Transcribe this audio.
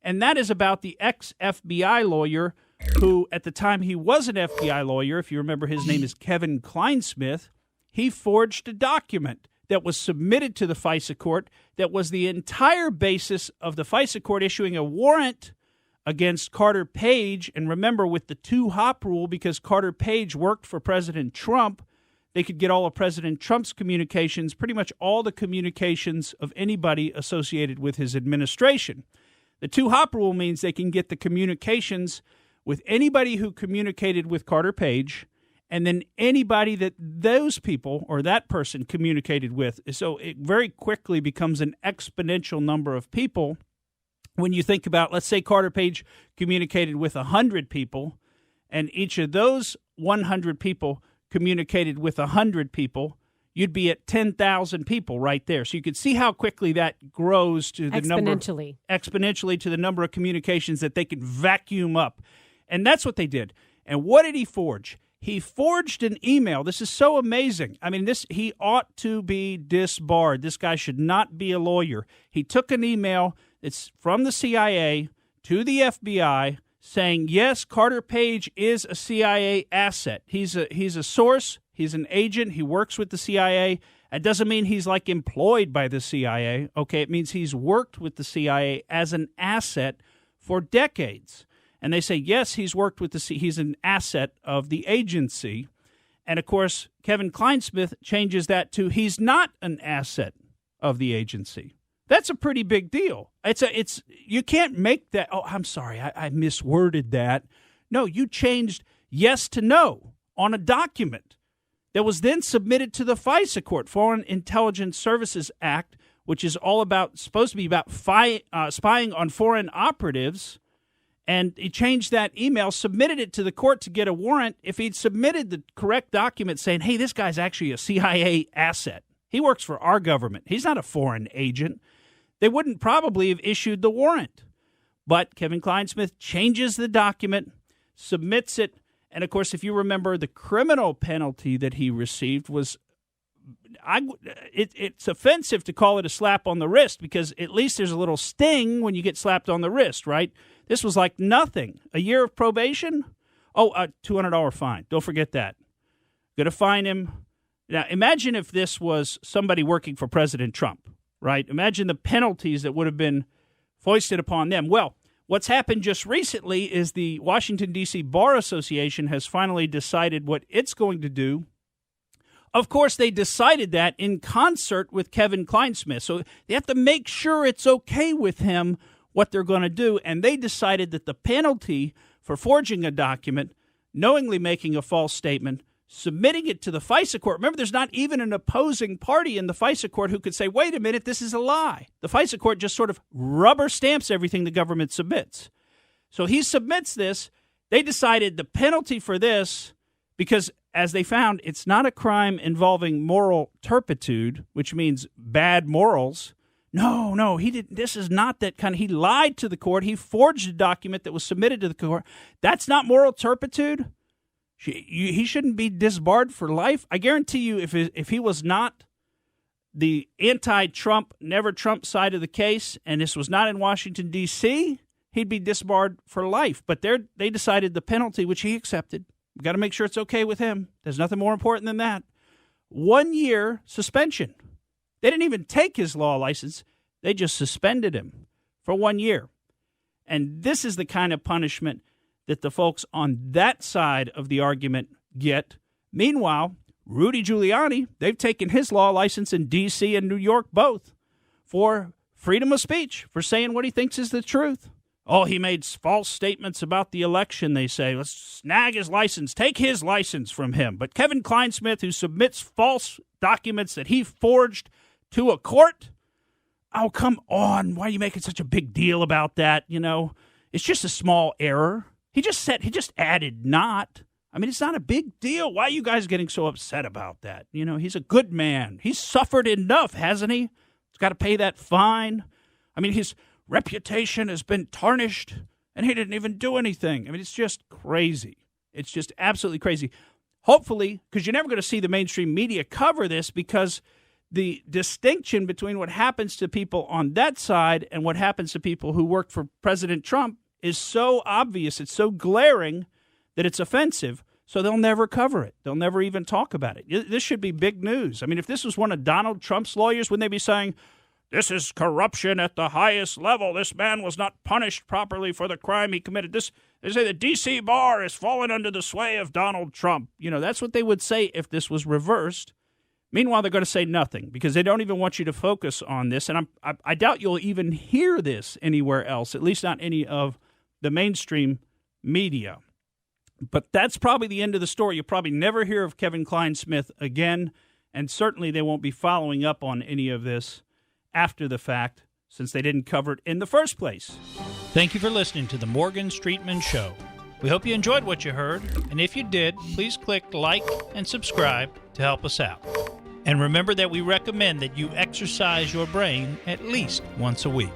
And that is about the ex-FBI lawyer who, at the time he was an FBI lawyer, if you remember, his name is Kevin Kleinsmith. He forged a document that was submitted to the FISA court that was the entire basis of the FISA court issuing a warrant against Carter Page. And remember, with the two-hop rule, because Carter Page worked for President Trump, they could get all of President Trump's communications, pretty much all the communications of anybody associated with his administration. The two-hop rule means they can get the communications with anybody who communicated with Carter Page, and then anybody that those people or that person communicated with. So it very quickly becomes an exponential number of people. When you think about, let's say Carter Page communicated with 100 people, and each of those 100 people communicated with 100 people, you'd be at 10,000 people right there. So you could see how quickly that grows to the exponentially to the number of communications that they could vacuum up. And that's what they did. And what did he forge? He forged an email. This is so amazing. I mean, he ought to be disbarred. This guy should not be a lawyer. He took an email that's from the CIA to the FBI saying, yes, Carter Page is a CIA asset. He's a source. He's an agent. He works with the CIA. It doesn't mean he's like employed by the CIA. Okay, it means he's worked with the CIA as an asset for decades. And they say, yes, he's worked with he's an asset of the agency. And, of course, Kevin Kleinsmith changes that to he's not an asset of the agency. That's a pretty big deal. You can't make that. Oh, I'm sorry, I misworded that. No, you changed yes to no on a document that was then submitted to the FISA court, Foreign Intelligence Services Act, which is all about, supposed to be about spying on foreign operatives. And he changed that email, submitted it to the court to get a warrant. If he'd submitted the correct document saying, hey, this guy's actually a CIA asset, he works for our government, he's not a foreign agent, they wouldn't probably have issued the warrant. But Kevin Kleinsmith changes the document, submits it, and of course, if you remember, the criminal penalty that he received was, it's offensive to call it a slap on the wrist, because at least there's a little sting when you get slapped on the wrist, right? This was like nothing. A year of probation? Oh, a $200 fine. Don't forget that. Going to fine him. Now, imagine if this was somebody working for President Trump, right? Imagine the penalties that would have been foisted upon them. Well, what's happened just recently is the Washington, D.C. Bar Association has finally decided what it's going to do. Of course, they decided that in concert with Kevin Kleinsmith. So they have to make sure it's okay with him what they're going to do. And they decided that the penalty for forging a document, knowingly making a false statement, submitting it to the FISA court. Remember, there's not even an opposing party in the FISA court who could say, wait a minute, this is a lie. The FISA court just sort of rubber stamps everything the government submits. So he submits this. They decided the penalty for this, because as they found, it's not a crime involving moral turpitude, which means bad morals. No, he didn't. This is not that kind of. He lied to the court. He forged a document that was submitted to the court. That's not moral turpitude. He shouldn't be disbarred for life. I guarantee you, if he was not the anti-Trump, never Trump side of the case, and this was not in Washington, D.C., he'd be disbarred for life. But they decided the penalty, which he accepted. We've got to make sure it's okay with him. There's nothing more important than that. 1 year suspension. They didn't even take his law license. They just suspended him for 1 year. And this is the kind of punishment that the folks on that side of the argument get. Meanwhile, Rudy Giuliani, they've taken his law license in D.C. and New York both for freedom of speech, for saying what he thinks is the truth. Oh, he made false statements about the election, they say. Let's snag his license, take his license from him. But Kevin Kleinsmith, who submits false documents that he forged to a court, oh, come on. Why are you making such a big deal about that? You know, it's just a small error. He just added not. I mean, it's not a big deal. Why are you guys getting so upset about that? You know, he's a good man. He's suffered enough, hasn't he? He's got to pay that fine. I mean, his reputation has been tarnished, and he didn't even do anything. I mean, it's just crazy. It's just absolutely crazy. Hopefully, because you're never going to see the mainstream media cover this, because the distinction between what happens to people on that side and what happens to people who worked for President Trump is so obvious, it's so glaring that it's offensive, so they'll never cover it. They'll never even talk about it. This should be big news. I mean, if this was one of Donald Trump's lawyers, wouldn't they be saying, this is corruption at the highest level. This man was not punished properly for the crime he committed. They say the D.C. bar is fallen under the sway of Donald Trump. You know, that's what they would say if this was reversed. Meanwhile, they're going to say nothing because they don't even want you to focus on this. And I doubt you'll even hear this anywhere else, at least not any of the mainstream media. But that's probably the end of the story. You'll probably never hear of Kevin Klein-Smith again, and certainly they won't be following up on any of this after the fact since they didn't cover it in the first place. Thank you for listening to the Morgan Streetman Show. We hope you enjoyed what you heard, and if you did, please click like and subscribe to help us out. And remember that we recommend that you exercise your brain at least once a week.